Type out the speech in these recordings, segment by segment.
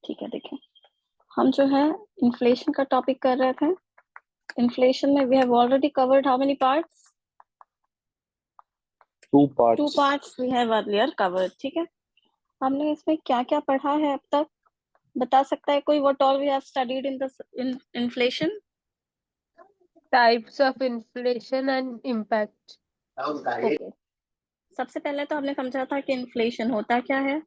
ठीक है, देखिए हम जो है इन्फ्लेशन का टॉपिक कर रहे थे। इन्फ्लेशन में we have already covered how many parts? Two two parts. Parts we have earlier covered. ठीक है, हमने इसमें क्या क्या पढ़ा है अब तक? बता सकता है कोई? What all we have studied in the inflation? Types of inflation and impact. Okay, सबसे पहले तो हमने समझा था कि इन्फ्लेशन होता क्या है।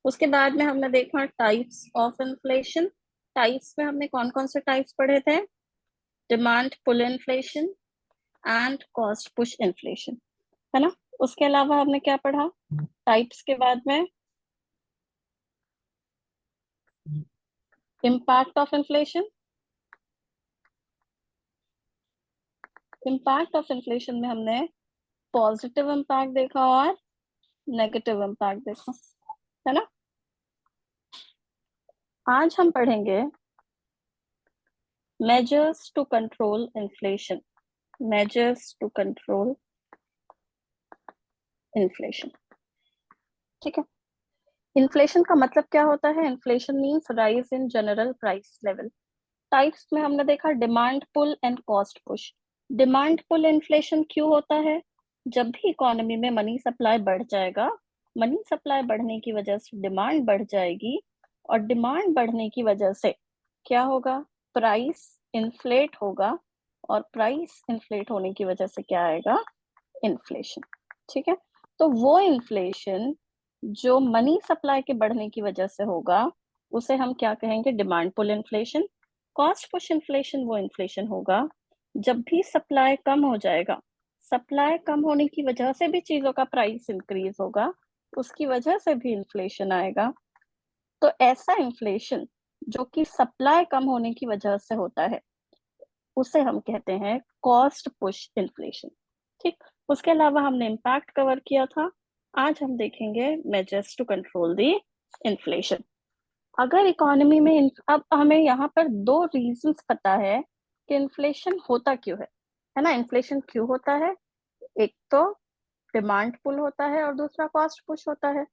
उसके बाद में हमने देखा टाइप्स ऑफ इन्फ्लेशन। टाइप्स में हमने कौन कौन से टाइप्स पढ़े थे? Demand pull inflation and cost push inflation, है ना। उसके अलावा हमने क्या पढ़ा टाइप्स के बाद में? Impact of inflation. Impact of inflation में हमने पॉजिटिव इम्पैक्ट देखा और नेगेटिव इम्पैक्ट देखा, है ना। आज हम पढ़ेंगे measures to control inflation. Measures to control inflation, ठीक है। इन्फ्लेशन का मतलब क्या होता है? Inflation means rise in general price level. Types में हमने देखा demand pull and cost push. Demand pull inflation क्यों होता है? जब भी इकोनॉमी में मनी सप्लाई बढ़ जाएगा, मनी सप्लाई बढ़ने की वजह से डिमांड बढ़ जाएगी, और डिमांड बढ़ने की वजह से क्या होगा? प्राइस इन्फ्लेट होगा, और प्राइस इन्फ्लेट होने की वजह से क्या आएगा? इन्फ्लेशन, ठीक है। तो वो इन्फ्लेशन जो मनी सप्लाई के बढ़ने की वजह से होगा उसे हम क्या कहेंगे? Demand pull inflation. Cost push inflation वो इन्फ्लेशन होगा जब भी सप्लाई कम हो जाएगा, सप्लाई कम होने की वजह से भी चीजों का प्राइस इंक्रीज होगा, उसकी वजह से भी इन्फ्लेशन आएगा। तो ऐसा इन्फ्लेशन जो कि सप्लाई कम होने की वजह से होता है उसे हम कहते हैं कॉस्ट पुश इन्फ्लेशन, ठीक। उसके अलावा हमने इम्पैक्ट कवर किया था। आज हम देखेंगे measures to control the inflation. अगर इकोनॉमी में अब हमें यहाँ पर दो रीजंस पता है कि इन्फ्लेशन होता क्यों है ना। इन्फ्लेशन क्यों होता है? एक तो डिमांड पुल होता है और दूसरा कॉस्ट पुश होता है।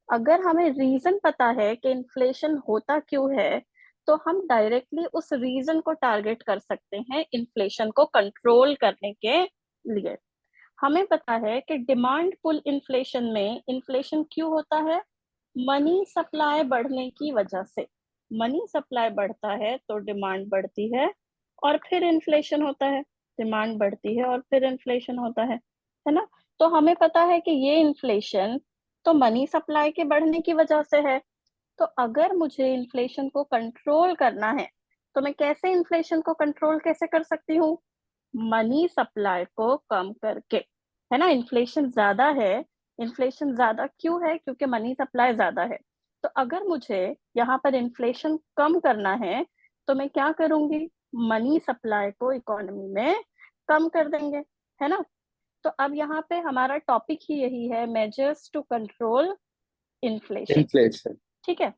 अगर हमें रीजन पता है कि इन्फ्लेशन होता क्यों है, तो हम डायरेक्टली उस रीजन को टारगेट कर सकते हैं इन्फ्लेशन को कंट्रोल करने के लिए। हमें पता है कि डिमांड पुल इन्फ्लेशन में इन्फ्लेशन क्यों होता है? मनी सप्लाई बढ़ने की वजह से। मनी सप्लाई बढ़ता है तो डिमांड बढ़ती है और फिर इन्फ्लेशन होता है। डिमांड बढ़ती है और फिर इन्फ्लेशन होता है ना। तो हमें पता है कि ये इन्फ्लेशन तो मनी सप्लाई के बढ़ने की वजह से है। तो अगर मुझे इन्फ्लेशन को कंट्रोल करना है तो मैं कैसे इन्फ्लेशन को कंट्रोल कैसे कर सकती हूँ? मनी सप्लाई को कम करके, है ना। इन्फ्लेशन ज्यादा है। इन्फ्लेशन ज्यादा क्यों है? क्योंकि मनी सप्लाई ज्यादा है। तो अगर मुझे यहाँ पर इन्फ्लेशन कम करना है तो मैं क्या करूंगी? मनी सप्लाई को इकोनॉमी में कम कर देंगे, है ना। तो अब यहाँ पे हमारा टॉपिक ही यही है, measures to control inflation, inflation. ठीक है।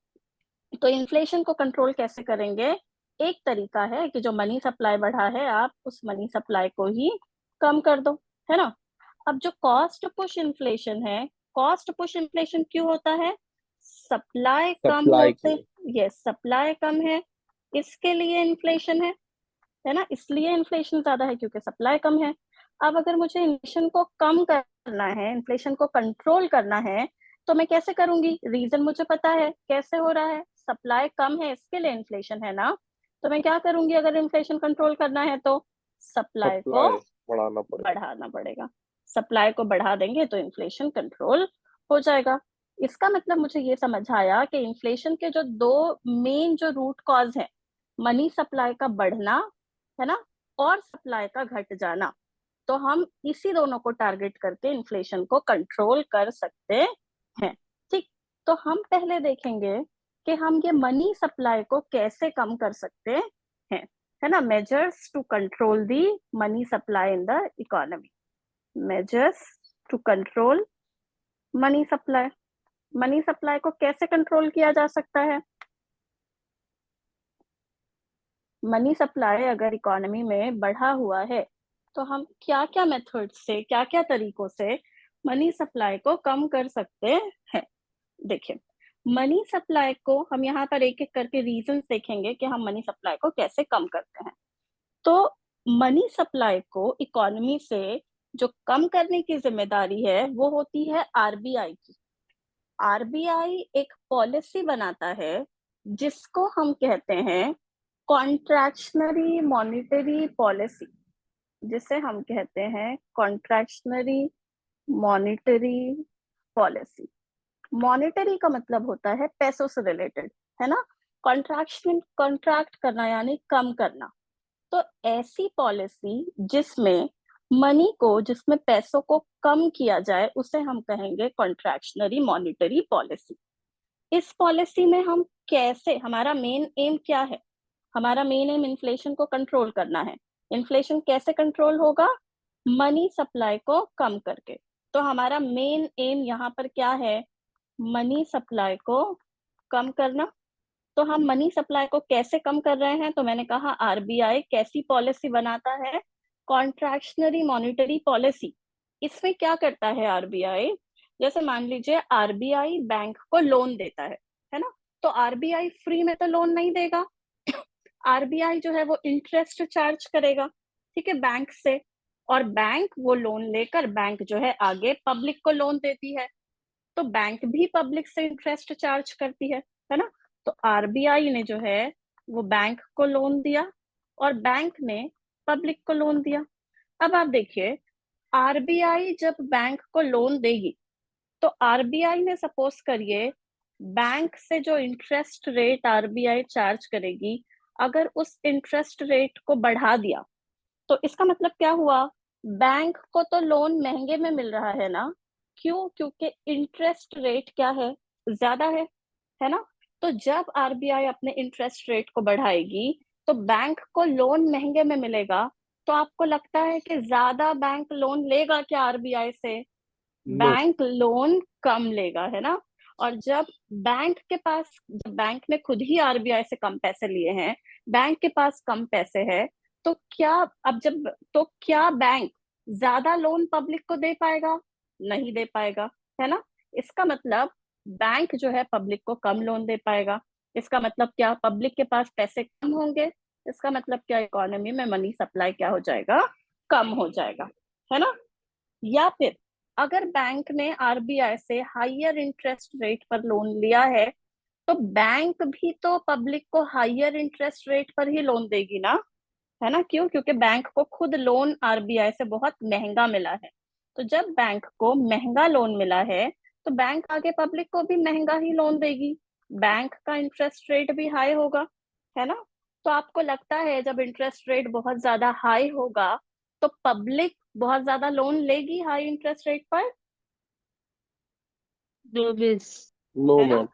तो इन्फ्लेशन को कंट्रोल कैसे करेंगे? एक तरीका है कि जो मनी सप्लाई बढ़ा है आप उस मनी सप्लाई को ही कम कर दो, है ना। अब जो कॉस्ट पुश इन्फ्लेशन है, कॉस्ट पुश इन्फ्लेशन क्यों होता है? सप्लाई कम सप्लाई होते, की। ये सप्लाई कम है इसके लिए इन्फ्लेशन है ना। इसलिए इन्फ्लेशन ज्यादा है क्योंकि सप्लाई कम है। अब अगर मुझे इन्फ्लेशन को कम करना है, इन्फ्लेशन को कंट्रोल करना है, तो मैं कैसे करूंगी? रीजन मुझे पता है कैसे हो रहा है, सप्लाई कम है इसके लिए इन्फ्लेशन है ना। तो मैं क्या करूंगी अगर इन्फ्लेशन कंट्रोल करना है? तो सप्लाई को सप्लाई बढ़ाना पड़ेगा। बढ़ाना पड़ेगा। सप्लाई को बढ़ा देंगे तो इन्फ्लेशन कंट्रोल हो जाएगा। इसका मतलब मुझे ये समझ आया कि इन्फ्लेशन के जो दो मेन जो रूट कॉज है, मनी सप्लाई का बढ़ना, है ना, और सप्लाई का घट जाना, तो हम इसी दोनों को टारगेट करके इन्फ्लेशन को कंट्रोल कर सकते हैं, ठीक। तो हम पहले देखेंगे कि हम ये मनी सप्लाई को कैसे कम कर सकते हैं, है ना। Measures to control the money supply in the economy. Measures to control money supply. Money supply को कैसे कंट्रोल किया जा सकता है? मनी सप्लाई अगर इकोनॉमी में बढ़ा हुआ है तो हम क्या क्या मेथड से, क्या क्या तरीकों से मनी सप्लाई को कम कर सकते हैं? देखिए, मनी सप्लाई को हम यहाँ पर एक एक करके रीजन देखेंगे कि हम मनी सप्लाई को कैसे कम करते हैं। तो मनी सप्लाई को इकोनॉमी से जो कम करने की जिम्मेदारी है वो होती है आरबीआई की। आरबीआई एक पॉलिसी बनाता है जिसको हम कहते हैं कॉन्ट्रैक्शनरी मॉनेटरी पॉलिसी, जिसे हम कहते हैं कॉन्ट्रैक्शनरी मॉनेटरी पॉलिसी। मॉनेटरी का मतलब होता है पैसों से रिलेटेड, है ना। कॉन्ट्रैक्ट करना यानी कम करना। तो ऐसी पॉलिसी जिसमें जिसमें पैसों को कम किया जाए उसे हम कहेंगे कॉन्ट्रैक्शनरी मॉनेटरी पॉलिसी। इस पॉलिसी में हम कैसे, हमारा मेन एम क्या है? हमारा मेन एम इन्फ्लेशन को कंट्रोल करना है। इन्फ्लेशन कैसे कंट्रोल होगा? मनी सप्लाई को कम करके। तो हमारा मेन एम यहाँ पर क्या है? मनी सप्लाई को कम करना। तो हम मनी सप्लाई को कैसे कम कर रहे हैं? तो मैंने कहा आरबीआई कैसी पॉलिसी बनाता है? Contractionary monetary policy. इसमें क्या करता है आरबीआई? जैसे मान लीजिए आरबीआई बैंक को लोन देता है ना। तो आरबीआई फ्री में तो लोन नहीं देगा, आरबीआई जो है वो इंटरेस्ट चार्ज करेगा, ठीक है, बैंक से। और बैंक वो लोन लेकर बैंक जो है आगे पब्लिक को लोन देती है, तो बैंक भी पब्लिक से इंटरेस्ट चार्ज करती है ना। तो आरबीआई ने जो है वो बैंक को लोन दिया और बैंक ने पब्लिक को लोन दिया। अब आप देखिए, आरबीआई जब बैंक को लोन देगी तो आरबीआई ने सपोज करिए बैंक से जो इंटरेस्ट रेट आरबीआई चार्ज करेगी, अगर उस इंटरेस्ट रेट को बढ़ा दिया तो इसका मतलब क्या हुआ? बैंक को तो लोन महंगे में मिल रहा है ना। क्यों? क्योंकि इंटरेस्ट रेट क्या है? ज्यादा है ना। तो जब आरबीआई अपने इंटरेस्ट रेट को बढ़ाएगी तो बैंक को लोन महंगे में मिलेगा। तो आपको लगता है कि ज्यादा बैंक लोन लेगा क्या आरबीआई से? नो। बैंक लोन कम लेगा, है ना। और जब बैंक ने खुद ही आरबीआई से कम पैसे लिए हैं, बैंक के पास कम पैसे है, तो क्या अब जब तो क्या बैंक ज्यादा लोन पब्लिक को दे पाएगा? नहीं दे पाएगा, है ना। इसका मतलब बैंक जो है पब्लिक को कम लोन दे पाएगा। इसका मतलब क्या? पब्लिक के पास पैसे कम होंगे। इसका मतलब क्या? इकोनॉमी में मनी सप्लाई क्या हो जाएगा? कम हो जाएगा, है ना। या फिर अगर बैंक ने आरबीआई से हायर इंटरेस्ट रेट पर लोन लिया है तो बैंक भी तो पब्लिक को हायर इंटरेस्ट रेट पर ही लोन देगी ना, है ना। क्यों? क्योंकि बैंक को खुद लोन आरबीआई से बहुत महंगा मिला है। तो जब बैंक को महंगा लोन मिला है तो बैंक आगे पब्लिक को भी महंगा ही लोन देगी। बैंक का इंटरेस्ट रेट भी हाई होगा, है ना। तो आपको लगता है जब इंटरेस्ट रेट बहुत ज्यादा हाई होगा तो पब्लिक बहुत ज्यादा लोन लेगी हाई इंटरेस्ट रेट पर, No, miss. नो है ना। मैम।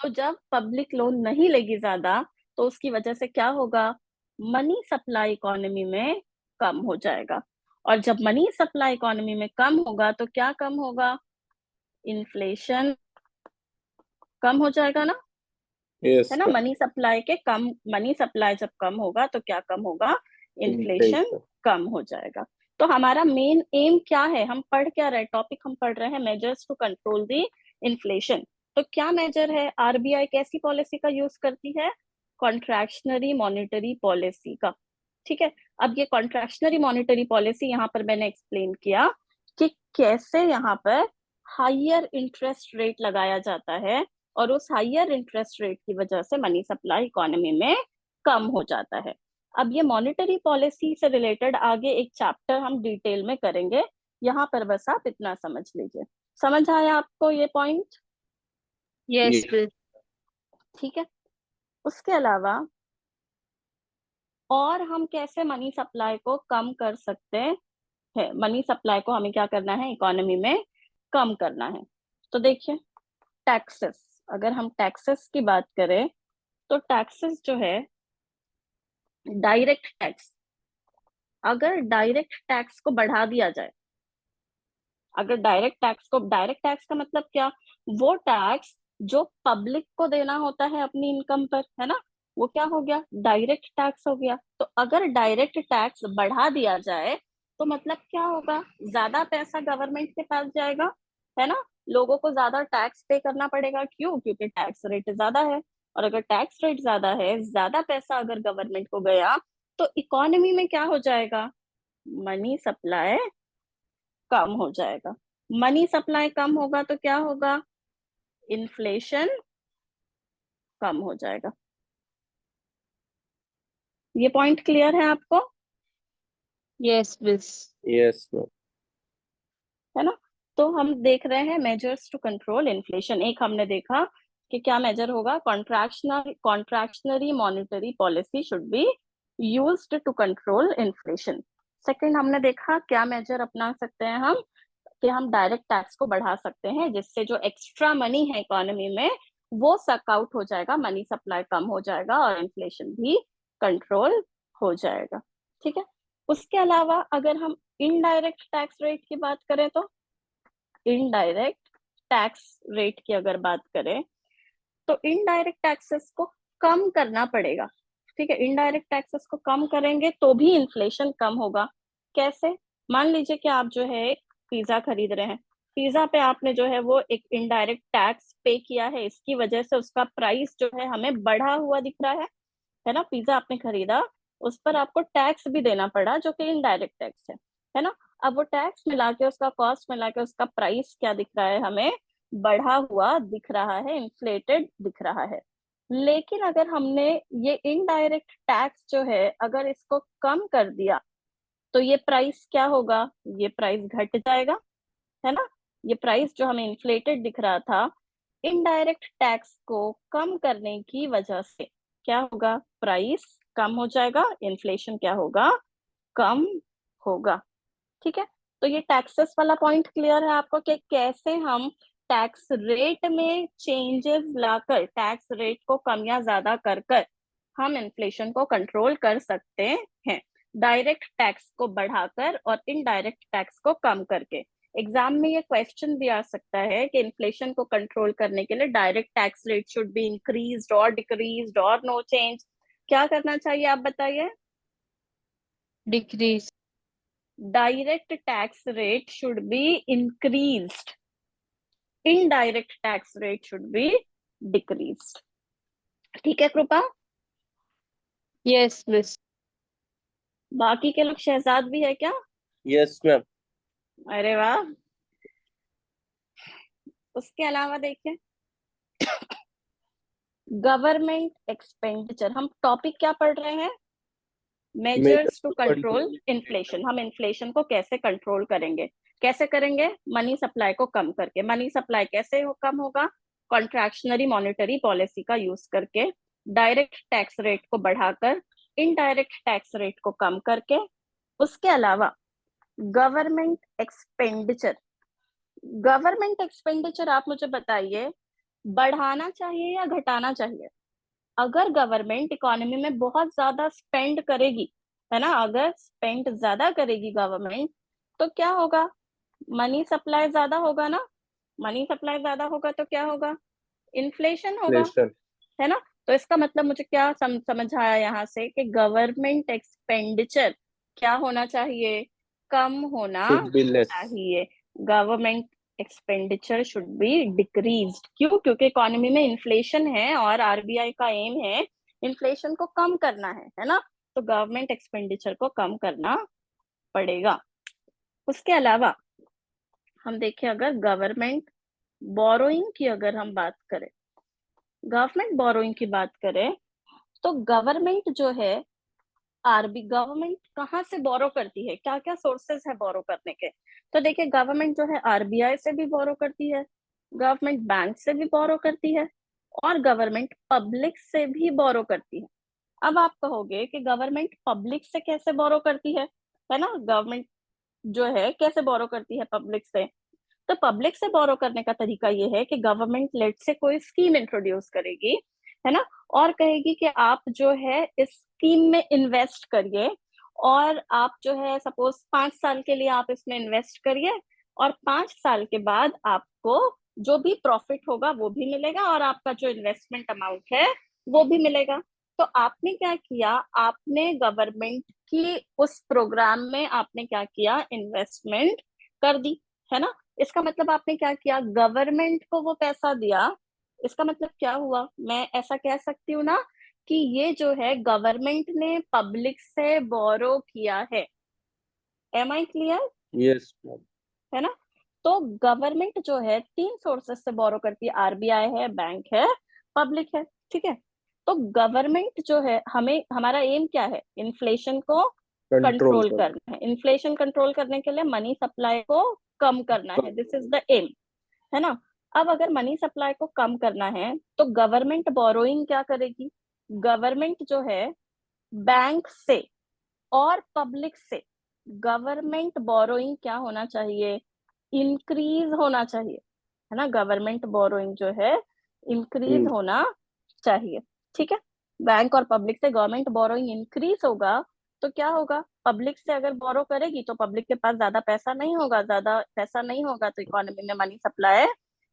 तो जब पब्लिक लोन नहीं लेगी ज्यादा तो उसकी वजह से क्या होगा? मनी सप्लाई इकोनॉमी में कम हो जाएगा। और जब मनी सप्लाई इकोनॉमी में कम होगा तो क्या कम होगा? इन्फ्लेशन कम हो जाएगा ना, यस है ना। मैम। मनी सप्लाई जब कम होगा तो क्या कम होगा? Inflation inflation. कम हो जाएगा। तो हमारा मेन एम क्या है? हम पढ़ क्या रहे? टॉपिक हम पढ़ रहे हैं measures to control the inflation. तो क्या मेजर है? आरबीआई कैसी पॉलिसी का यूज करती है? कॉन्ट्रैक्शनरी मॉनेटरी पॉलिसी का, ठीक है। अब ये कॉन्ट्रैक्शनरी मॉनेटरी पॉलिसी यहाँ पर मैंने एक्सप्लेन किया कि कैसे यहाँ पर हायर इंटरेस्ट रेट लगाया जाता है और उस हायर इंटरेस्ट रेट की वजह से मनी सप्लाई इकोनॉमी में कम हो जाता है। अब ये मॉनेटरी पॉलिसी से रिलेटेड आगे एक चैप्टर हम डिटेल में करेंगे, यहाँ पर बस आप इतना समझ लीजिए। समझ आया आपको ये पॉइंट? Yes, ये miss. ठीक है। उसके अलावा और हम कैसे मनी सप्लाई को कम कर सकते हैं? मनी सप्लाई को हमें क्या करना है? इकोनॉमी में कम करना है। तो देखिए, टैक्सेस, अगर हम टैक्सेस की बात करें तो टैक्सेस जो है डायरेक्ट टैक्स, अगर डायरेक्ट टैक्स को बढ़ा दिया जाए, अगर डायरेक्ट टैक्स का मतलब क्या? वो टैक्स जो पब्लिक को देना होता है अपनी इनकम पर, है ना, वो क्या हो गया? डायरेक्ट टैक्स हो गया। तो अगर डायरेक्ट टैक्स बढ़ा दिया जाए तो मतलब क्या होगा? ज्यादा पैसा गवर्नमेंट के पास जाएगा, है ना। लोगों को ज्यादा टैक्स पे करना पड़ेगा। क्यों? क्योंकि टैक्स रेट ज्यादा है, और अगर टैक्स रेट ज्यादा है, ज्यादा पैसा अगर गवर्नमेंट को गया, तो इकोनॉमी में क्या हो जाएगा? मनी सप्लाई कम हो जाएगा। मनी सप्लाई कम होगा तो क्या होगा? इन्फ्लेशन कम हो जाएगा। ये पॉइंट क्लियर है आपको? Yes, miss. Yes ma'am. है ना? तो हम देख रहे हैं मेजर्स टू कंट्रोल इन्फ्लेशन। एक हमने देखा कि क्या मेजर होगा, contractionary monetary policy should be used to control inflation. Second हमने देखा क्या मेजर अपना सकते हैं हम, कि हम डायरेक्ट टैक्स को बढ़ा सकते हैं, जिससे जो एक्स्ट्रा मनी है इकोनॉमी में वो सक आउट हो जाएगा, मनी सप्लाई कम हो जाएगा और इन्फ्लेशन भी कंट्रोल हो जाएगा। ठीक है। उसके अलावा अगर हम इनडायरेक्ट टैक्स रेट की बात करें, तो इनडायरेक्ट टैक्स रेट की अगर बात करें, तो इनडायरेक्ट टैक्सेस को कम करना पड़ेगा। ठीक है, इनडायरेक्ट टैक्सेस को कम करेंगे तो भी इन्फ्लेशन कम होगा। कैसे? मान लीजिए कि आप जो है एक पिज्जा खरीद रहे हैं, पिज्जा पे आपने जो है वो एक इनडायरेक्ट टैक्स पे किया है, इसकी वजह से उसका प्राइस जो है हमें बढ़ा हुआ दिख रहा है ना? पिज्जा आपने खरीदा, उस पर आपको टैक्स भी देना पड़ा जो कि इनडायरेक्ट टैक्स है ना? अब वो टैक्स मिला के, उसका कॉस्ट मिला के, उसका प्राइस क्या दिख रहा है हमें? बढ़ा हुआ दिख रहा है, इन्फ्लेटेड दिख रहा है। लेकिन अगर हमने ये इनडायरेक्ट टैक्स जो है अगर इसको कम कर दिया, तो ये प्राइस क्या होगा? ये प्राइस घट जाएगा, है ना? ये प्राइस जो हमें इन्फ्लेटेड दिख रहा था, इनडायरेक्ट टैक्स को कम करने की वजह से क्या होगा? प्राइस कम हो जाएगा, इन्फ्लेशन क्या होगा? कम होगा। ठीक है। तो ये टैक्सेस वाला पॉइंट क्लियर है आपको कि कैसे हम टैक्स रेट में चेंजेस लाकर, टैक्स रेट को कम या ज्यादा कर कर हम इन्फ्लेशन को कंट्रोल कर सकते हैं, डायरेक्ट टैक्स को बढ़ाकर और इनडायरेक्ट टैक्स को कम करके। एग्जाम में ये क्वेश्चन भी आ सकता है कि इन्फ्लेशन को कंट्रोल करने के लिए direct tax rate should be increased और डिक्रीज्ड और नो चेंज। क्या करना चाहिए आप बताइए? Decrease. Direct tax rate should be increased, indirect tax rate should be decreased. ठीक है कृपा? Yes, miss. बाकी के लोग शहजाद भी है क्या? Yes ma'am. अरे वाह। उसके अलावा देखिए, गवर्नमेंट एक्सपेंडिचर, हम टॉपिक क्या पढ़ रहे हैं? Measures to control inflation. हम इन्फ्लेशन को कैसे कंट्रोल करेंगे? कैसे करेंगे? मनी सप्लाई को कम करके। मनी सप्लाई कैसे कम होगा? कॉन्ट्रैक्शनरी मॉनेटरी पॉलिसी का यूज करके, डायरेक्ट टैक्स रेट को बढ़ाकर, इनडायरेक्ट टैक्स रेट को कम करके। उसके अलावा गवर्नमेंट एक्सपेंडिचर, गवर्नमेंट एक्सपेंडिचर आप मुझे बताइए, बढ़ाना चाहिए या घटाना चाहिए? अगर गवर्नमेंट इकोनॉमी में बहुत ज्यादा स्पेंड करेगी, है ना, अगर स्पेंड ज्यादा करेगी गवर्नमेंट, तो क्या होगा? मनी सप्लाई ज्यादा होगा ना? मनी सप्लाई ज्यादा होगा तो क्या होगा? इन्फ्लेशन होगा, इन्फ्लेशन। है ना? तो इसका मतलब मुझे क्या समझ आया यहाँ से कि गवर्नमेंट एक्सपेंडिचर क्या होना चाहिए? कम होना शुड बी लेस। चाहिए। Government expenditure should be decreased. क्यों? क्योंकि इकोनॉमी में इन्फ्लेशन है और आरबीआई का एम है इन्फ्लेशन को कम करना है ना? तो गवर्नमेंट एक्सपेंडिचर को कम करना पड़ेगा। उसके अलावा हम देखें, अगर गवर्नमेंट बोरोइंग की अगर हम बात करें, गवर्नमेंट बोरोइंग की बात करें, तो गवर्नमेंट जो है, आरबी गवर्नमेंट कहाँ से बोरो करती है? क्या क्या सोर्सेस है बोरो करने के? तो देखिए, गवर्नमेंट जो है आरबीआई से भी बोरो करती है, गवर्नमेंट बैंक से भी बोरो करती है, और गवर्नमेंट पब्लिक से भी बोरो करती है। अब आप कहोगे कि गवर्नमेंट पब्लिक से कैसे बोरो करती है ना? गवर्नमेंट जो है कैसे बोरो करती है पब्लिक से? तो पब्लिक से बोरो करने का तरीका ये है कि गवर्नमेंट लेट से कोई स्कीम इंट्रोड्यूस करेगी, है ना, और कहेगी कि आप जो है इस स्कीम में इन्वेस्ट करिए, और आप जो है सपोज 5 साल के लिए आप इसमें इन्वेस्ट करिए, और 5 साल के बाद आपको जो भी प्रॉफिट होगा वो भी मिलेगा, और आपका जो इन्वेस्टमेंट अमाउंट है वो भी मिलेगा। तो आपने क्या किया? आपने गवर्नमेंट की उस प्रोग्राम में आपने क्या किया? इन्वेस्टमेंट कर दी, है ना? इसका मतलब आपने क्या किया, गवर्नमेंट को वो पैसा दिया। इसका मतलब क्या हुआ, मैं ऐसा कह सकती हूँ ना कि ये जो है गवर्नमेंट ने पब्लिक से बोरो किया है। Am I clear? Yes ma'am. है ना? तो गवर्नमेंट जो है 3 सोर्सेस से बोरो करती है, आरबीआई है, बैंक है, पब्लिक है। ठीक है, तो गवर्नमेंट जो है, हमें हमारा एम क्या है, इन्फ्लेशन को कंट्रोल कंट्रोल करना है। इन्फ्लेशन कंट्रोल करने के लिए मनी सप्लाई को कम करना है, दिस इज द एम, है ना? अब अगर मनी सप्लाई को कम करना है तो गवर्नमेंट बोरोइंग क्या करेगी, गवर्नमेंट जो है बैंक से और पब्लिक से, गवर्नमेंट बोरोइंग क्या होना चाहिए, इंक्रीज होना चाहिए, है ना? गवर्नमेंट बोरोइंग जो है इंक्रीज होना चाहिए। ठीक है, बैंक और पब्लिक से गवर्नमेंट बोरोइंग इंक्रीज होगा तो क्या होगा, पब्लिक से अगर बोरो करेगी तो पब्लिक के पास ज्यादा पैसा नहीं होगा, ज्यादा पैसा नहीं होगा तो इकोनॉमी में मनी सप्लाई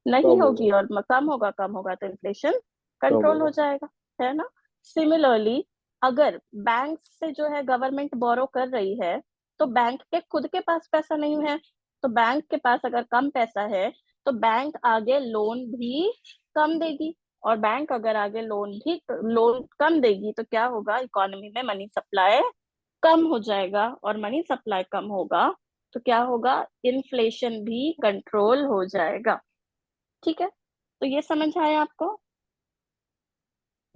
नहीं होगी, और कम होगा तो इन्फ्लेशन कंट्रोल हो जाएगा, है ना? सिमिलरली अगर बैंक से जो है गवर्नमेंट बोरो कर रही है तो बैंक के खुद के पास पैसा नहीं है, तो बैंक के पास अगर कम पैसा है तो बैंक आगे लोन भी कम देगी, और बैंक अगर आगे लोन कम देगी तो क्या होगा, इकोनॉमी में मनी सप्लाई कम हो जाएगा, और मनी सप्लाई कम होगा तो क्या होगा, इन्फ्लेशन भी कंट्रोल हो जाएगा। ठीक है, तो ये समझ आया आपको?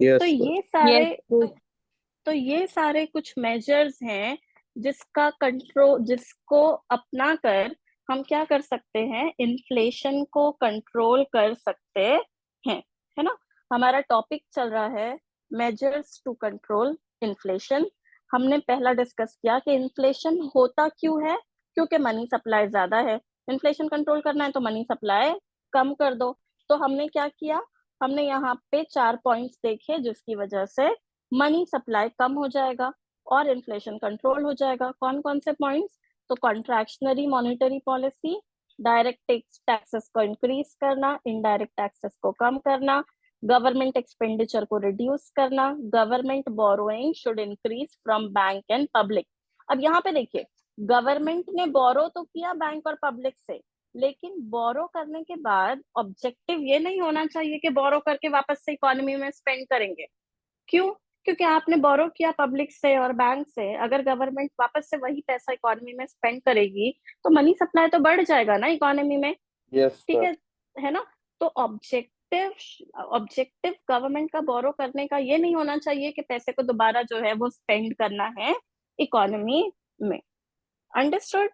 तो यस ये Yes, सारे miss. तो ये सारे कुछ मेजर्स हैं जिसको अपना कर हम क्या कर सकते हैं, इन्फ्लेशन को कंट्रोल कर सकते हैं, है ना? हमारा टॉपिक चल रहा है मेजर्स टू कंट्रोल इन्फ्लेशन। हमने पहला डिस्कस किया कि इन्फ्लेशन होता क्यों है, क्योंकि मनी सप्लाई ज्यादा है। इन्फ्लेशन कंट्रोल करना है तो मनी सप्लाई कम कर दो। तो हमने क्या किया, हमने यहाँ पे 4 पॉइंट्स देखे जिसकी वजह से मनी सप्लाई कम हो जाएगा और इन्फ्लेशन कंट्रोल हो जाएगा। कौन कौन से पॉइंट्स, तो contractionary monetary policy, direct taxes को इंक्रीज करना, इनडायरेक्ट टैक्सेस को कम करना, गवर्नमेंट एक्सपेंडिचर को रिड्यूस करना, government borrowing should increase from bank and public. अब यहाँ पे देखिए, गवर्नमेंट ने बोरो तो किया बैंक और पब्लिक से, लेकिन बोरो करने के बाद ऑब्जेक्टिव ये नहीं होना चाहिए कि बोरो करके वापस से इकोनॉमी में स्पेंड करेंगे। क्यों? क्योंकि आपने बोरो किया पब्लिक से और बैंक से, अगर गवर्नमेंट वापस से वही पैसा इकोनॉमी में स्पेंड करेगी तो मनी सप्लाई तो बढ़ जाएगा ना इकोनॉमी में। यस ठीक है ना? तो ऑब्जेक्टिव गवर्नमेंट का बोरो करने का ये नहीं होना चाहिए कि पैसे को दोबारा जो है वो स्पेंड करना है इकोनॉमी में। अंडरस्टूड?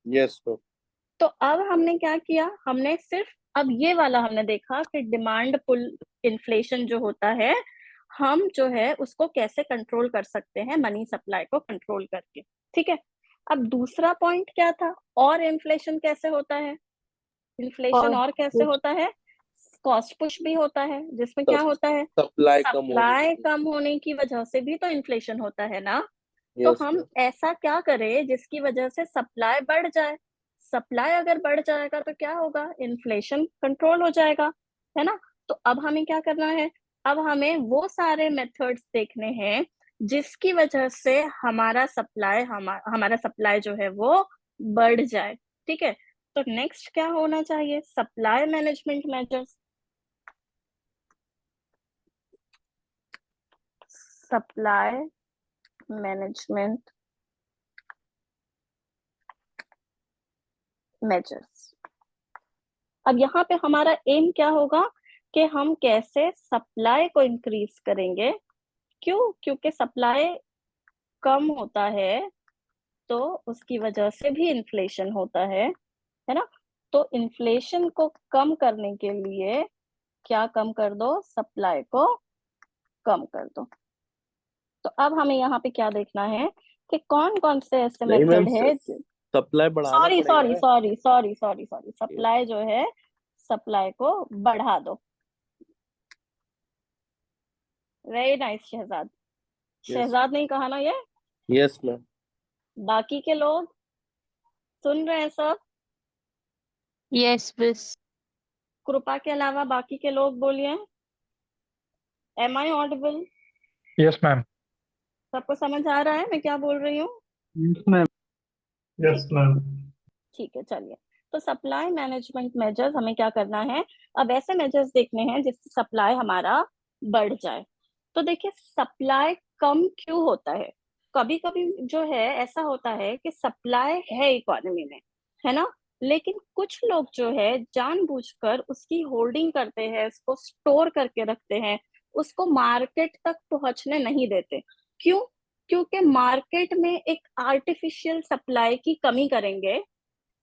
यस। तो अब हमने क्या किया, हमने सिर्फ अब ये वाला हमने देखा कि डिमांड पुल इन्फ्लेशन जो होता है, हम जो है उसको कैसे कंट्रोल कर सकते हैं मनी सप्लाई को कंट्रोल करके। ठीक है, अब दूसरा पॉइंट क्या था, और इन्फ्लेशन कैसे होता है, इन्फ्लेशन और कैसे होता है, कॉस्ट पुश भी होता है, जिसमें क्या होता है, सप्लाई कम होने की वजह से भी तो इन्फ्लेशन होता है ना। तो हम ऐसा क्या करें जिसकी वजह से सप्लाई बढ़ जाए, सप्लाई अगर बढ़ जाएगा तो क्या होगा, इन्फ्लेशन कंट्रोल हो जाएगा, है ना? तो अब हमें क्या करना है, अब हमें वो सारे मेथड्स देखने हैं जिसकी वजह से हमारा सप्लाई जो है वो बढ़ जाए। ठीक है, तो नेक्स्ट क्या होना चाहिए, supply management measures. Supply management measures. अब यहाँ पे हमारा एम क्या होगा कि हम कैसे सप्लाई को इंक्रीज करेंगे। क्यों? क्योंकि सप्लाई कम होता है तो उसकी वजह से भी इन्फ्लेशन होता है ना? तो इन्फ्लेशन को कम करने के लिए क्या कम कर दो, सप्लाई को कम कर दो। तो अब हमें यहाँ पे क्या देखना है कि कौन कौन से ऐसे नहीं मैम, मेथड है। सप्लाई बढ़ाना सॉरी सॉरी पड़ेगा। Sorry sorry sorry sorry supply जो है, सप्लाई को बढ़ा दो। वेरी नाइस शहजाद, शहजाद ने कहा ना ये। Yes ma'am. बाकी के लोग सुन रहे हैं सब? Yes, miss. कृपा के अलावा बाकी के लोग बोलिए, am I audible? Yes ma'am. सबको समझ आ रहा है मैं क्या बोल रही हूँ? Yes ma'am. Yes ma'am. ठीक है, चलिए। तो सप्लाई मैनेजमेंट मेजर्स हमें क्या करना है, अब ऐसे मेजर्स देखने हैं जिससे सप्लाई हमारा बढ़ जाए। तो देखिए सप्लाई कम क्यों होता है, कभी कभी जो है ऐसा होता है कि सप्लाई है इकोनॉमी में, है ना, लेकिन कुछ लोग जो है जानबूझकर उसकी होल्डिंग करते हैं, उसको स्टोर करके रखते हैं, उसको मार्केट तक पहुंचने नहीं देते। क्यों? क्योंकि मार्केट में एक आर्टिफिशियल सप्लाई की कमी करेंगे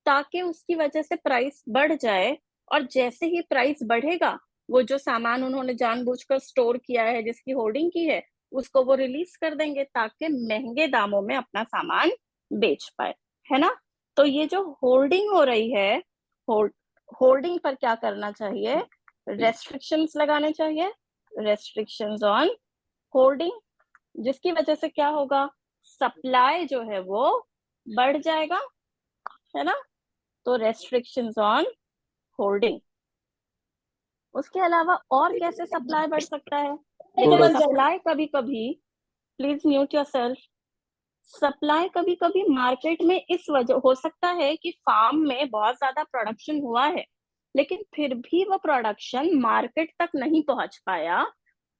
ताकि उसकी वजह से प्राइस बढ़ जाए, और जैसे ही प्राइस बढ़ेगा वो जो सामान उन्होंने जानबूझकर स्टोर किया है, जिसकी होल्डिंग की है, उसको वो रिलीज कर देंगे ताकि महंगे दामों में अपना सामान बेच पाए, है ना। तो ये जो होल्डिंग हो रही है, होल्डिंग पर क्या करना चाहिए, रेस्ट्रिक्शंस लगाने चाहिए, रेस्ट्रिक्शंस ऑन होल्डिंग, जिसकी वजह से क्या होगा, सप्लाई जो है वो बढ़ जाएगा, है ना। तो रेस्ट्रिक्शंस ऑन होल्डिंग। उसके अलावा और कैसे सप्लाई बढ़ सकता है, देखिए सप्लाई कभी कभी, प्लीज म्यूट योरसेल्फ, सप्लाई कभी कभी मार्केट में इस वजह हो सकता है कि फार्म में बहुत ज्यादा प्रोडक्शन हुआ है, लेकिन फिर भी वो प्रोडक्शन मार्केट तक नहीं पहुंच पाया।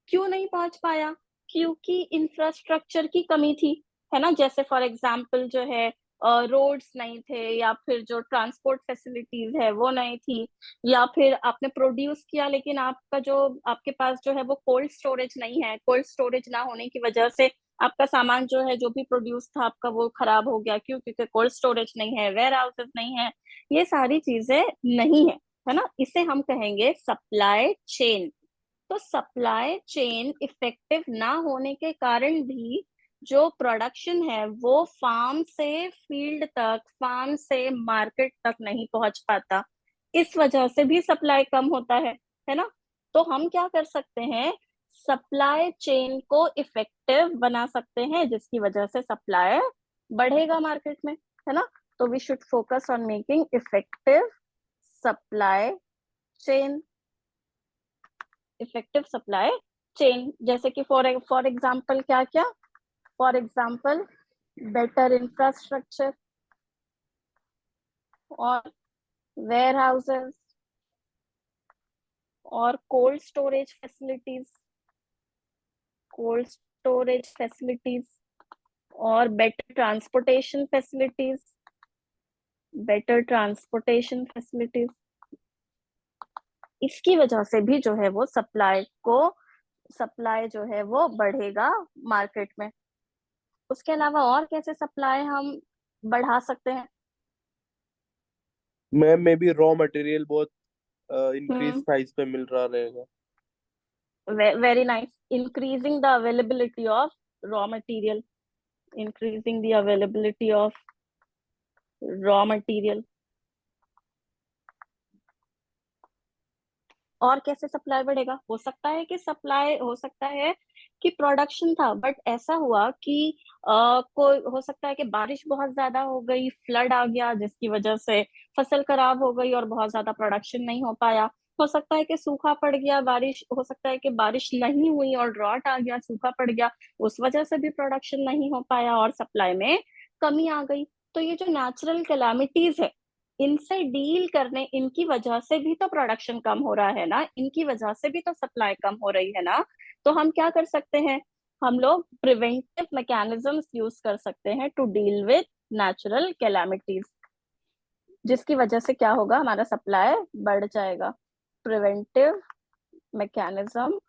क्यों नहीं पहुंच पाया? क्योंकि इंफ्रास्ट्रक्चर की कमी थी, है ना। जैसे फॉर एग्जांपल जो है रोड्स नहीं थे, या फिर जो ट्रांसपोर्ट फैसिलिटीज है वो नहीं थी, या फिर आपने प्रोड्यूस किया लेकिन आपका जो आपके पास जो है वो कोल्ड स्टोरेज नहीं है, कोल्ड स्टोरेज ना होने की वजह से आपका सामान जो है, जो भी प्रोड्यूस था आपका, वो खराब हो गया। क्यों? क्योंकि कोल्ड स्टोरेज नहीं है, वेयर हाउसेस नहीं है, ये सारी चीजें नहीं है ना। इसे हम कहेंगे सप्लाई चेन। तो सप्लाई चेन इफेक्टिव ना होने के कारण भी जो प्रोडक्शन है वो फार्म से फील्ड तक, फार्म से मार्केट तक नहीं पहुंच पाता, इस वजह से भी सप्लाई कम होता है ना। तो हम क्या कर सकते हैं, सप्लाई चेन को इफेक्टिव बना सकते हैं, जिसकी वजह से सप्लाई बढ़ेगा मार्केट में, है ना। तो we should focus on making effective supply chain, effective supply chain, जैसे कि फॉर एग्जांपल क्या क्या, फॉर एग्जांपल बेटर इंफ्रास्ट्रक्चर और वेयर हाउसेस और कोल्ड स्टोरेज फैसिलिटीज और बेटर ट्रांसपोर्टेशन फैसिलिटीज, इसकी वजह से भी जो है वो सप्लाई जो है वो बढ़ेगा मार्केट में। उसके अलावा और कैसे सप्लाई हम बढ़ा सकते हैं? Ma'am may be raw material बहुत इंक्रीज हम्म, प्राइस पे मिल रहा रहेगा। Very nice, increasing the availability of raw material, increasing the availability of raw material. और कैसे सप्लाई बढ़ेगा? हो सकता है कि प्रोडक्शन था बट ऐसा हुआ कि कोई हो सकता है कि बारिश बहुत ज्यादा हो गई, फ्लड आ गया, जिसकी वजह से फसल खराब हो गई और बहुत ज्यादा प्रोडक्शन नहीं हो पाया। हो सकता है कि सूखा पड़ गया, बारिश हो सकता है कि बारिश नहीं हुई और ड्रॉट आ गया, सूखा पड़ गया, उस वजह से भी प्रोडक्शन नहीं हो पाया और सप्लाई में कमी आ गई। तो ये जो नेचुरल कैलामिटीज है, इनसे डील करने, इनकी वजह से भी तो प्रोडक्शन कम हो रहा है ना, इनकी वजह से भी तो सप्लाई कम हो रही है ना। तो हम क्या कर सकते हैं, हम लोग प्रिवेंटिव मैकेनिज्म्स यूज कर सकते हैं to deal with natural calamities, जिसकी वजह से क्या होगा, हमारा सप्लाई बढ़ जाएगा। Preventive mechanism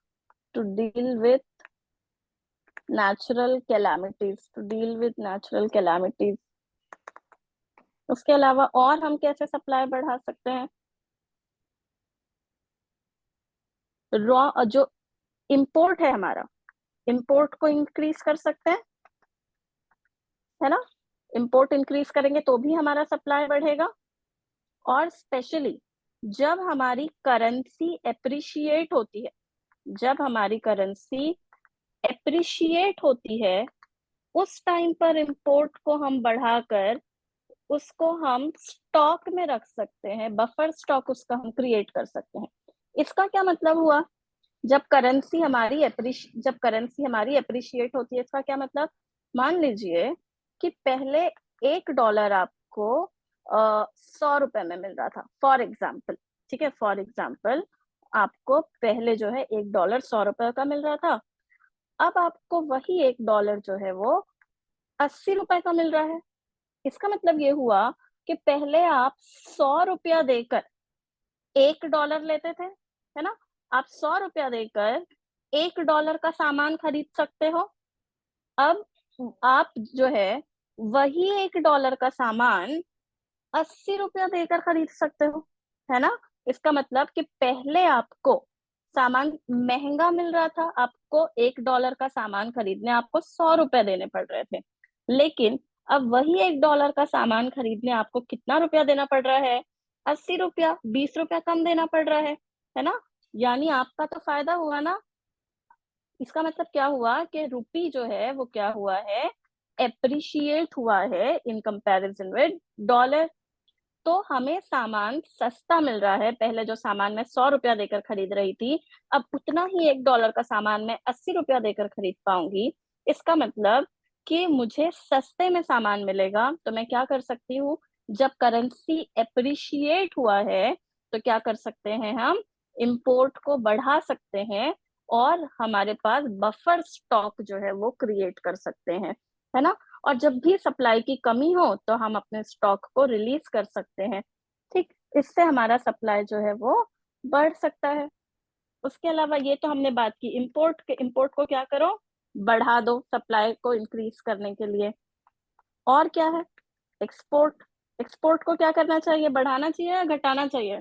to deal with natural calamities. उसके अलावा और हम कैसे सप्लाई बढ़ा सकते हैं? रॉ जो इंपोर्ट है हमारा, इंपोर्ट को इंक्रीज कर सकते हैं, है ना। इंपोर्ट इंक्रीज करेंगे तो भी हमारा सप्लाई बढ़ेगा। और स्पेशली जब हमारी करेंसी एप्रिशिएट होती है, जब हमारी करेंसी एप्रिशिएट होती है, उस टाइम पर इंपोर्ट को हम बढ़ाकर उसको हम स्टॉक में रख सकते हैं, बफर स्टॉक उसका हम क्रिएट कर सकते हैं। इसका क्या मतलब हुआ, जब करेंसी हमारी एप्रिशिएट होती है, इसका क्या मतलब, मान लीजिए कि पहले $1 आपको 100 रुपए में मिल रहा था फॉर एग्जाम्पल, ठीक है, फॉर एग्जाम्पल आपको पहले जो है $1 100 का मिल रहा था, अब आपको वही $1 जो है वो 80 रुपए का मिल रहा है। इसका मतलब ये हुआ कि पहले आप 100 रुपया देकर $1 लेते थे, है ना, आप 100 रुपया देकर $1 का सामान खरीद सकते हो। अब आप जो है वही $1 का सामान 80 रुपया देकर खरीद सकते हो, है ना। इसका मतलब कि पहले आपको सामान महंगा मिल रहा था, आपको $1 का सामान खरीदने आपको 100 रुपया देने पड़ रहे थे, लेकिन अब वही $1 का सामान खरीदने आपको कितना रुपया देना पड़ रहा है? 80 रुपया, 20 रुपया कम देना पड़ रहा है ना। यानी आपका तो फायदा हुआ ना। इसका मतलब क्या हुआ कि रुपी जो है वो क्या हुआ है, एप्रिशिएट हुआ है इन कंपैरिजन विद डॉलर। तो हमें सामान सस्ता मिल रहा है, पहले जो सामान मैं 100 रुपया देकर खरीद रही थी, अब उतना ही $1 का सामान मैं 80 रुपया देकर खरीद पाऊंगी। इसका मतलब कि मुझे सस्ते में सामान मिलेगा। तो मैं क्या कर सकती हूँ, जब करेंसी एप्रिशिएट हुआ है तो क्या कर सकते हैं, हम इंपोर्ट को बढ़ा सकते हैं और हमारे पास बफर स्टॉक जो है वो क्रिएट कर सकते हैं, है ना। और जब भी सप्लाई की कमी हो तो हम अपने स्टॉक को रिलीज कर सकते हैं, ठीक। इससे हमारा सप्लाई जो है वो बढ़ सकता है। उसके अलावा ये तो हमने बात की इंपोर्ट को क्या करो, बढ़ा दो सप्लाई को इंक्रीज करने के लिए। और क्या है, एक्सपोर्ट। एक्सपोर्ट को क्या करना चाहिए, बढ़ाना चाहिए या घटाना चाहिए?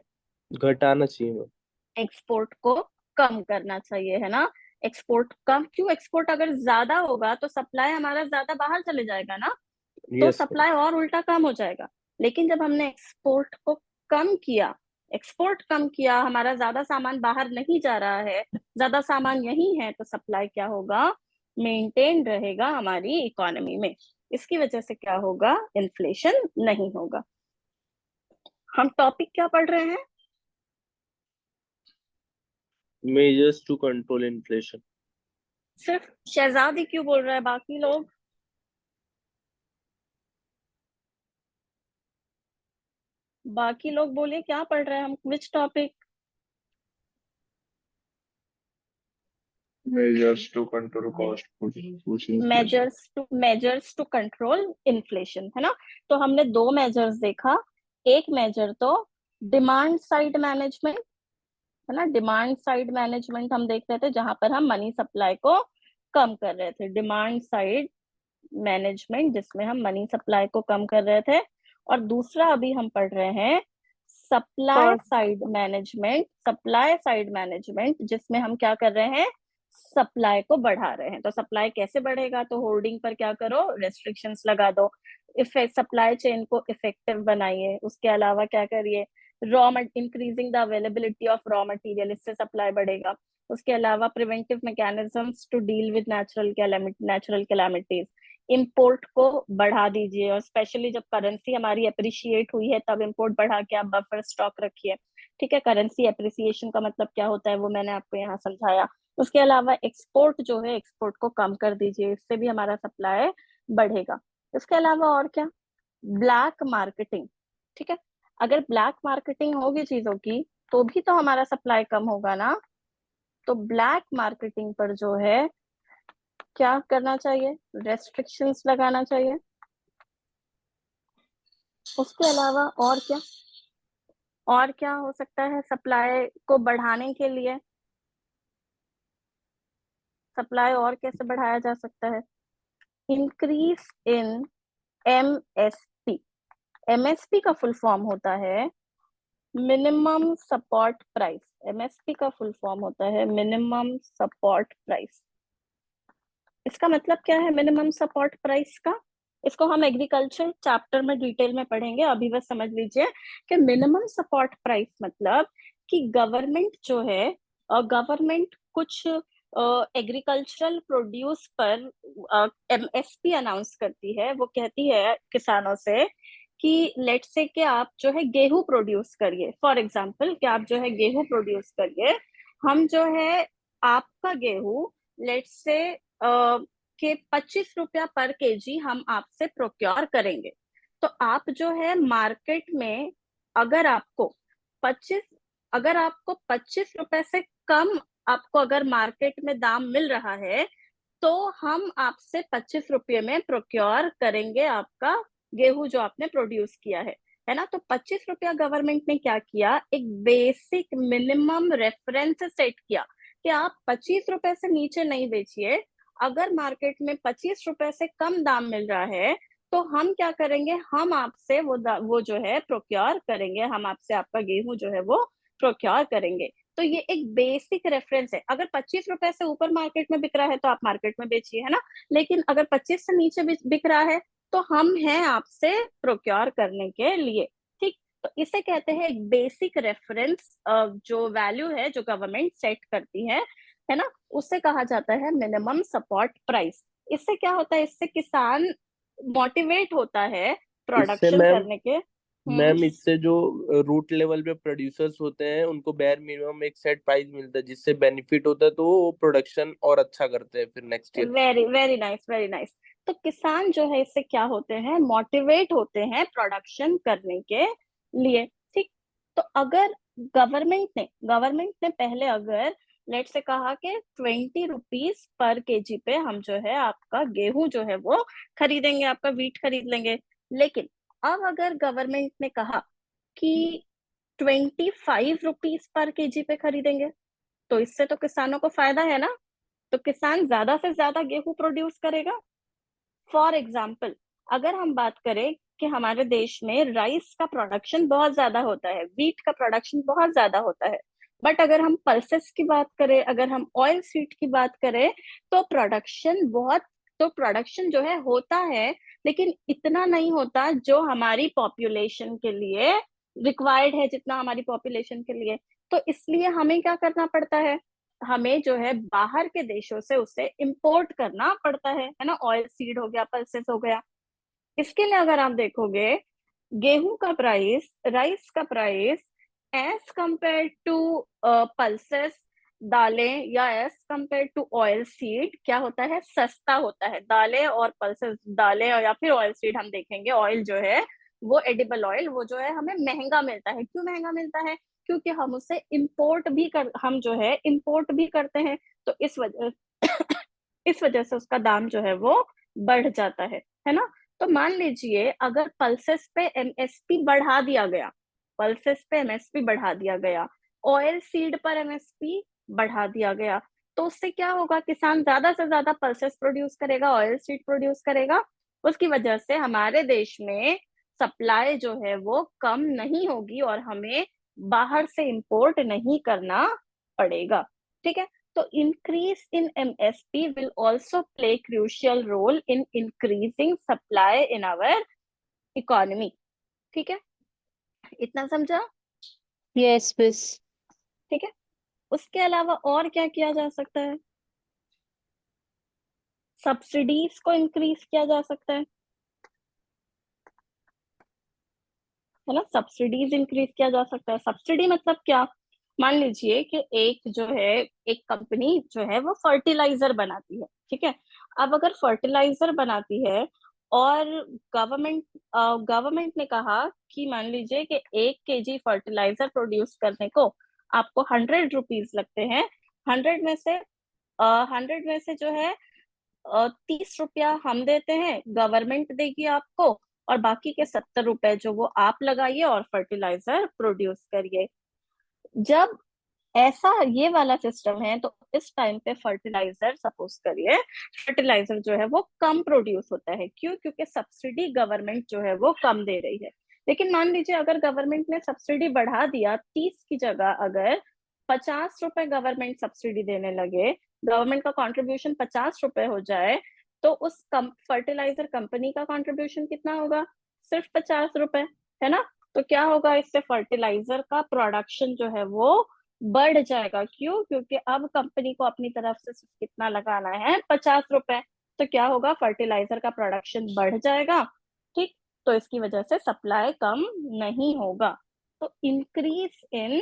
घटाना चाहिए मैम। एक्सपोर्ट को कम करना चाहिए, है ना। एक्सपोर्ट कम क्यों, एक्सपोर्ट अगर ज्यादा होगा तो सप्लाई हमारा ज्यादा बाहर चले जाएगा ना, तो यस मैम। सप्लाई और उल्टा कम हो जाएगा। लेकिन जब हमने एक्सपोर्ट कम किया, हमारा ज्यादा सामान बाहर नहीं जा रहा है, ज्यादा सामान यही है, तो सप्लाई क्या होगा, मेंटेन रहेगा हमारी इकोनॉमी में। इसकी वजह से क्या होगा, इन्फ्लेशन नहीं होगा। हम टॉपिक क्या पढ़ रहे हैं? Measures to control inflation. सिर्फ शहजाद ही क्यों बोल रहा है, बाकी लोग? बाकी लोग बोलिए क्या पढ़ रहे हैं हम, which topic? measures to control cost push inflation. Measures to control inflation, है ना। तो हमने दो मेजर्स देखा। एक मेजर तो डिमांड साइड मैनेजमेंट, है ना, डिमांड साइड मैनेजमेंट हम देख रहे थे, जहां पर हम मनी सप्लाई को कम कर रहे थे, डिमांड साइड मैनेजमेंट, जिसमें हम मनी सप्लाई को कम कर रहे थे। और दूसरा अभी हम पढ़ रहे हैं सप्लाई साइड मैनेजमेंट, जिसमें हम क्या कर रहे हैं, सप्लाई को बढ़ा रहे हैं। तो सप्लाई कैसे बढ़ेगा, तो होर्डिंग पर क्या करो, रेस्ट्रिक्शंस लगा दो, इफेक्ट सप्लाई चेन को इफेक्टिव बनाइए। उसके अलावा क्या करिए, increasing the availability of raw material, इससे सप्लाई बढ़ेगा। उसके अलावा preventive mechanisms to deal with natural calamities, import को बढ़ा दीजिए, और स्पेशली जब करेंसी हमारी अप्रिशिएट हुई है तब इंपोर्ट बढ़ा के आप बफर स्टॉक रखिए, ठीक है। करेंसी अप्रिसिएशन का मतलब क्या होता है वो मैंने आपको यहाँ समझाया। उसके अलावा एक्सपोर्ट जो है, एक्सपोर्ट को कम कर दीजिए, इससे भी हमारा सप्लाई बढ़ेगा। इसके अलावा और क्या, ब्लैक मार्केटिंग, ठीक है। अगर ब्लैक मार्केटिंग होगी चीजों की तो भी तो हमारा सप्लाई कम होगा ना। तो ब्लैक मार्केटिंग पर जो है क्या करना चाहिए, रेस्ट्रिक्शंस लगाना चाहिए। उसके अलावा और क्या हो सकता है सप्लाई को बढ़ाने के लिए, सप्लाई और कैसे बढ़ाया जा सकता है? Increase in MSP. एमएसपी का फुल फॉर्म होता है मिनिमम सपोर्ट प्राइस। एमएसपी का फुल फॉर्म होता है मिनिमम सपोर्ट प्राइस। इसका मतलब क्या है मिनिमम सपोर्ट प्राइस का? इसको हम एग्रीकल्चर चैप्टर में डिटेल में पढ़ेंगे, अभी बस समझ लीजिए कि मिनिमम सपोर्ट प्राइस मतलब कि गवर्नमेंट जो है, और गवर्नमेंट कुछ एग्रीकल्चरल प्रोड्यूस पर एमएसपी अनाउंस करती है। वो कहती है किसानों से कि लेट से कि आप जो है गेहूं प्रोड्यूस करिए, फॉर एग्जांपल कि आप जो है गेहूं प्रोड्यूस करिए, हम जो है आपका गेहूं लेट से के 25 रुपया पर केजी हम आपसे प्रोक्योर करेंगे। तो आप जो है मार्केट में अगर आपको 25 रुपए से कम आपको अगर मार्केट में दाम मिल रहा है, तो हम आपसे 25 रुपये में प्रोक्योर करेंगे आपका गेहूं जो आपने प्रोड्यूस किया है ना। तो 25 रुपया गवर्नमेंट ने क्या किया, एक बेसिक मिनिमम रेफरेंस सेट किया कि आप 25 रुपए से नीचे नहीं बेचिए। अगर मार्केट में 25 रुपए से कम दाम मिल रहा है, तो हम क्या करेंगे, हम आपसे वो जो है प्रोक्योर करेंगे, हम आपसे आपका गेहूं जो है वो प्रोक्योर करेंगे। तो ये एक बेसिक रेफरेंस है। अगर 25 रुपए से ऊपर मार्केट में बिक रहा है तो आप मार्केट में बेचिए, है ना। लेकिन अगर 25 से नीचे बिक रहा है, तो हम हैं आपसे प्रोक्योर करने के लिए। ठीक, तो इसे कहते हैं एक बेसिक रेफरेंस, जो वैल्यू है जो गवर्नमेंट सेट करती है ना, उससे कहा जाता है मिनिमम सपोर्ट प्राइस। इससे क्या होता है, इससे किसान मोटिवेट होता है इससे प्रोडक्शन मैम करने के। मैम इससे जो रूट लेवल पे प्रोड्यूसर्स होते हैं उनको बेयर मिनिमम एक सेट प्राइस मिलता है, जिससे बेनिफिट होता है, तो वो प्रोडक्शन और अच्छा करते हैं फिर next year. Very very nice, very nice. तो किसान जो है इससे क्या होते हैं, मोटिवेट होते हैं प्रोडक्शन करने के लिए। ठीक, तो अगर गवर्नमेंट ने पहले अगर लेट से कहा कि 20 रुपीज पर केजी पे हम जो है आपका गेहूं जो है वो खरीदेंगे, आपका वीट खरीद लेंगे। लेकिन अब अगर गवर्नमेंट ने कहा कि 25 रुपीज पर केजी पे खरीदेंगे, तो इससे तो किसानों को फायदा है ना। तो किसान ज्यादा से ज्यादा गेहूं प्रोड्यूस करेगा। फॉर एग्जाम्पल, अगर हम बात करें कि हमारे देश में राइस का प्रोडक्शन बहुत ज्यादा होता है, वीट का प्रोडक्शन बहुत ज्यादा होता है, बट अगर हम पल्सेस की बात करें, अगर हम ऑयल सीड की बात करें, तो प्रोडक्शन जो है होता है, लेकिन इतना नहीं होता जो हमारी पॉपुलेशन के लिए रिक्वायर्ड है, जितना हमारी पॉपुलेशन के लिए। तो इसलिए हमें क्या करना पड़ता है, हमें जो है बाहर के देशों से उसे इंपोर्ट करना पड़ता है ना। ऑयल सीड हो गया, पल्सेस हो गया। इसके लिए अगर आप देखोगे, गेहूं का प्राइस, राइस का price as compare to pulses, दालें, या as compare to oil seed क्या होता है, सस्ता होता है। दालें और पल्सेस, दालें और या फिर ऑयल सीड हम देखेंगे, ऑयल जो है वो एडिबल ऑयल वो जो है हमें महंगा मिलता है। क्यों महंगा मिलता है, क्योंकि हम जो है इंपोर्ट भी करते हैं। तो इस वजह से उसका दाम जो है वो बढ़ जाता है ना। तो मान लीजिए अगर पल्सेस पे एमएसपी बढ़ा दिया गया, पल्सेस पे एमएसपी बढ़ा दिया गया, ऑयल सीड पर एमएसपी बढ़ा दिया गया, तो उससे क्या होगा, किसान ज्यादा से ज्यादा पल्सेस प्रोड्यूस करेगा, ऑयल सीड प्रोड्यूस करेगा। उसकी वजह से हमारे देश में सप्लाई जो है वो कम नहीं होगी और हमें बाहर से इंपोर्ट नहीं करना पड़ेगा। ठीक है, तो increase in MSP will also play crucial role in increasing supply in our economy। ठीक है, इतना समझा। Yes, miss. ठीक है, उसके अलावा और क्या किया जा सकता है, सब्सिडीज को इंक्रीज किया जा सकता है ना। सब्सिडीज इंक्रीज किया जा सकता है। सब्सिडी मतलब क्या, मान लीजिए कि एक कंपनी जो है वो फर्टिलाइजर बनाती है, ठीक है। अब अगर फर्टिलाइजर बनाती है और गवर्नमेंट गवर्नमेंट ने कहा कि मान लीजिए कि 1 केजी फर्टिलाइजर प्रोड्यूस करने को आपको 100 रुपीज लगते हैं। 100 में से जो है 30 रुपया हम देते हैं, गवर्नमेंट देगी आपको, और बाकी के 70 रुपए जो वो आप लगाइए और फर्टिलाइजर प्रोड्यूस करिए। जब ऐसा ये वाला सिस्टम है, तो इस टाइम पे फर्टिलाइजर जो है वो कम प्रोड्यूस होता है। क्यों, क्योंकि सब्सिडी गवर्नमेंट जो है वो कम दे रही है। लेकिन मान लीजिए अगर गवर्नमेंट ने सब्सिडी बढ़ा दिया, 30 की जगह अगर 50 रुपए गवर्नमेंट सब्सिडी देने लगे, गवर्नमेंट का कॉन्ट्रीब्यूशन 50 रुपए हो जाए, तो उस फर्टिलाइजर कंपनी का कॉन्ट्रीब्यूशन कितना होगा, सिर्फ 50 रुपए, है ना। तो क्या होगा, इससे फर्टिलाइजर का प्रोडक्शन जो है वो बढ़ जाएगा। क्यों, क्योंकि अब कंपनी को अपनी तरफ से सिर्फ कितना लगाना है, 50 रुपए। तो क्या होगा, फर्टिलाइजर का प्रोडक्शन बढ़ जाएगा। ठीक, तो इसकी वजह से सप्लाई कम नहीं होगा। तो इंक्रीज इन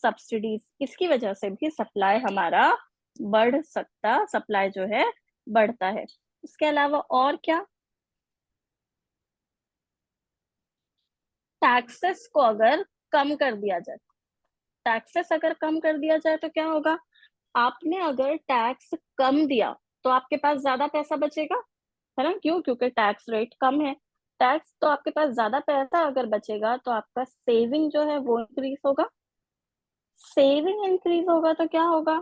सब्सिडीज, इसकी वजह से भी सप्लाई हमारा बढ़ सकता, सप्लाई जो है बढ़ता है। इसके अलावा और क्या, टैक्सेस को अगर कम कर दिया जाए, टैक्सेस अगर कम कर दिया जाए तो क्या होगा, आपने अगर टैक्स कम दिया तो आपके पास ज्यादा पैसा बचेगा, है ना, क्यों, क्योंकि टैक्स रेट कम है, टैक्स तो आपके पास ज्यादा पैसा अगर बचेगा तो आपका सेविंग जो है वो इंक्रीज होगा, सेविंग इंक्रीज होगा तो क्या होगा,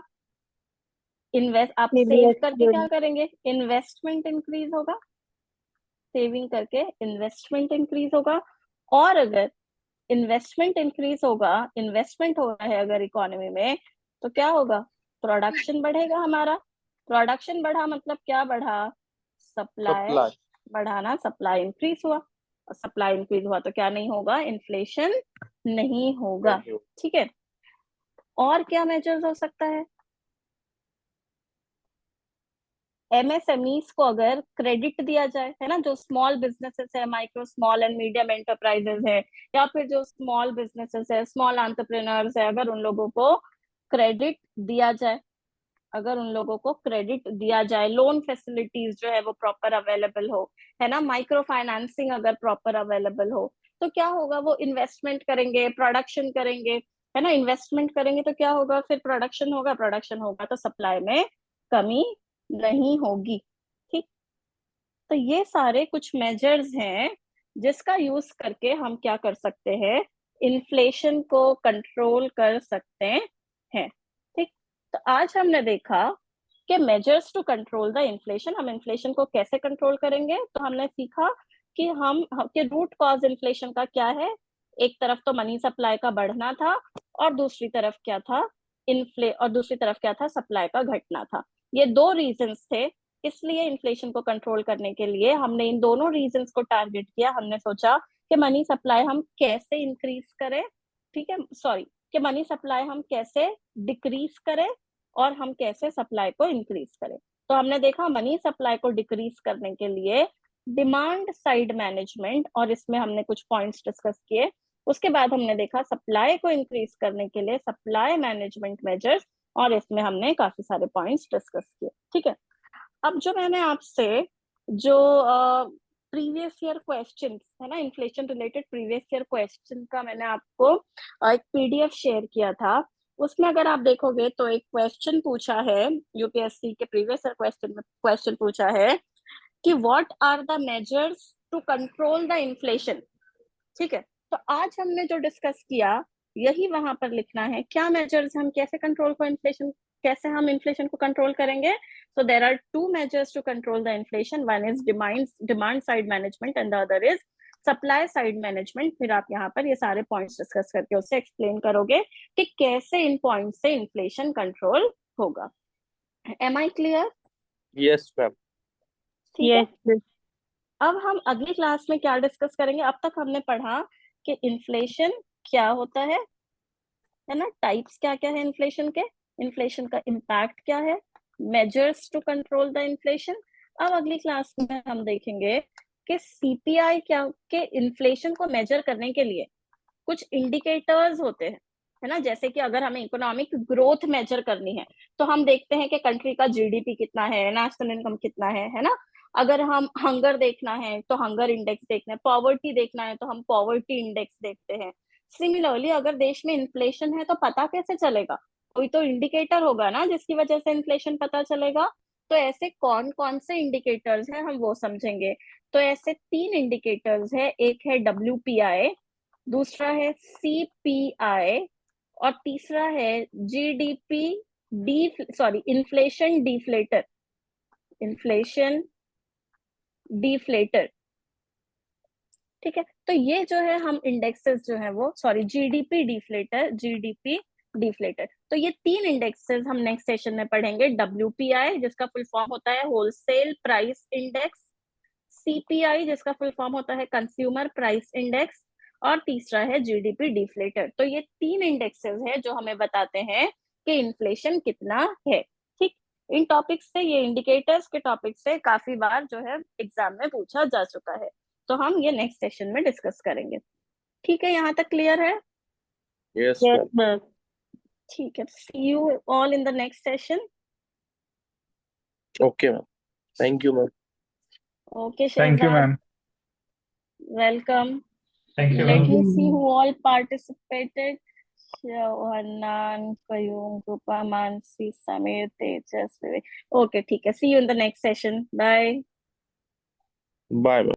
इन्वेस्ट, आप सेव करके क्या करेंगे, इन्वेस्टमेंट इंक्रीज होगा, सेविंग करके इन्वेस्टमेंट इंक्रीज होगा, और अगर इन्वेस्टमेंट इंक्रीज होगा, इन्वेस्टमेंट हो रहा है अगर इकोनॉमी में, तो क्या होगा, प्रोडक्शन बढ़ेगा हमारा, प्रोडक्शन बढ़ा मतलब क्या बढ़ा, सप्लाई बढ़ाना, सप्लाई इंक्रीज हुआ, और सप्लाई इंक्रीज हुआ तो क्या नहीं होगा, इन्फ्लेशन नहीं होगा, ठीक है। और क्या मेजर्स हो सकता है, एमएसएमईस को अगर क्रेडिट दिया जाए, है ना, जो स्मॉल बिजनेसेस है, micro small and medium enterprises है, या फिर जो स्मॉल बिजनेसेस है, स्मॉल एंटरप्रेन्योर्स है, अगर उन लोगों को क्रेडिट दिया जाए, अगर उन लोगों को क्रेडिट दिया जाए, लोन फैसिलिटीज जो है वो प्रॉपर अवेलेबल हो, है ना, माइक्रो फाइनेंसिंग अगर प्रॉपर अवेलेबल हो, तो क्या होगा, वो इन्वेस्टमेंट करेंगे, प्रोडक्शन करेंगे, है ना, इन्वेस्टमेंट करेंगे तो क्या होगा, फिर प्रोडक्शन होगा, प्रोडक्शन होगा तो सप्लाई में कमी नहीं होगी, ठीक। तो ये सारे कुछ मेजर्स हैं जिसका यूज करके हम क्या कर सकते हैं, इन्फ्लेशन को कंट्रोल कर सकते हैं, ठीक। तो आज हमने देखा कि measures to control the inflation, हम इन्फ्लेशन को कैसे कंट्रोल करेंगे, तो हमने सीखा कि हम के रूट कॉज इन्फ्लेशन का क्या है, एक तरफ तो मनी सप्लाई का बढ़ना था, और दूसरी तरफ क्या था, और दूसरी तरफ क्या था, सप्लाई का घटना था, ये दो रीजंस थे, इसलिए इन्फ्लेशन को कंट्रोल करने के लिए हमने इन दोनों रीजंस को टारगेट किया, हमने सोचा कि मनी सप्लाई हम कैसे इंक्रीज करें, ठीक है, सॉरी, कि मनी सप्लाई हम कैसे डिक्रीज करें और हम कैसे सप्लाई को इंक्रीज करें। तो हमने देखा मनी सप्लाई को डिक्रीज करने के लिए डिमांड साइड मैनेजमेंट, और इसमें हमने कुछ पॉइंट्स डिस्कस किए, उसके बाद हमने देखा सप्लाई को इंक्रीज करने के लिए सप्लाई मैनेजमेंट मेजर्स, और इसमें हमने काफी सारे पॉइंट्स डिस्कस किए, ठीक है। अब जो मैंने आपसे जो प्रीवियस ईयर क्वेश्चन है ना, inflation related previous year question का मैंने आपको एक पीडीएफ शेयर किया था, उसमें अगर आप देखोगे तो एक क्वेश्चन पूछा है, यूपीएससी के प्रीवियस ईयर क्वेश्चन में क्वेश्चन पूछा है कि what are the measures to control the inflation, ठीक है। तो आज हमने जो डिस्कस किया यही वहां पर लिखना है, क्या मेजर्स, हम कैसे कंट्रोल को इन्फ्लेशन, कैसे हम इन्फ्लेशन को कंट्रोल करेंगे। So there are two measures to control the inflation. One is demand side management and the other is supply side management. फिर आप यहाँ पर ये सारे पॉइंट्स डिस्कस करके उससे एक्सप्लेन करोगे कि कैसे इन पॉइंट्स से इन्फ्लेशन कंट्रोल होगा। Am I clear? Yes ma'am. ठीक है। अब हम अगली क्लास में क्या डिस्कस करेंगे, अब तक हमने पढ़ा कि इन्फ्लेशन क्या होता है ना, टाइप्स क्या क्या है इन्फ्लेशन के, इन्फ्लेशन का इम्पैक्ट क्या है, measures to control the inflation. अब अगली क्लास में हम देखेंगे कि सीपीआई क्या, के इन्फ्लेशन को मेजर करने के लिए कुछ इंडिकेटर्स होते हैं, है ना, जैसे कि अगर हमें इकोनॉमिक ग्रोथ मेजर करनी है तो हम देखते हैं कि कंट्री का जीडीपी कितना है, नेशनल इनकम कितना है ना, अगर हम हंगर देखना है तो हंगर इंडेक्स देखना है, पॉवर्टी देखना है तो हम पॉवर्टी इंडेक्स देखते हैं। सिमिलरली अगर देश में इन्फ्लेशन है तो पता कैसे चलेगा, कोई तो इंडिकेटर होगा ना जिसकी वजह से इन्फ्लेशन पता चलेगा। तो ऐसे कौन कौन से इंडिकेटर्स हैं हम वो समझेंगे। तो ऐसे 3 इंडिकेटर्स है, एक है WPI, दूसरा है CPI, और तीसरा है GDP inflation deflator, inflation deflator, ठीक है। तो ये जो है हम इंडेक्सेस जो है वो, सॉरी, जीडीपी डिफ्लेटर, तो ये 3 इंडेक्सेस हम नेक्स्ट सेशन में पढ़ेंगे। WPI जिसका फुल फॉर्म होता है होलसेल प्राइस इंडेक्स, CPI जिसका फुल फॉर्म होता है कंज्यूमर प्राइस इंडेक्स, और तीसरा है जीडीपी डिफ्लेटर। तो ये 3 इंडेक्सेस है जो हमें बताते हैं कि इन्फ्लेशन कितना है, ठीक। इन टॉपिक्स से, ये इंडिकेटर्स के टॉपिक से काफी बार जो है एग्जाम में पूछा जा चुका है, तो हम ये नेक्स्ट सेशन में डिस्कस करेंगे, ठीक है। यहाँ तक क्लियर है? Yes ma'am. ठीक है, see you all in the next session. Okay ma'am, thank you ma'am. Okay Thank you, Shahzad, ma'am. Welcome. Thank you, Let ma'am. me see who all participated. Hanan, Kayum, Rupa, Mansi, Samir, Tejas, Vivek. Okay, ठीक है. See you in the next session. Bye. Bye.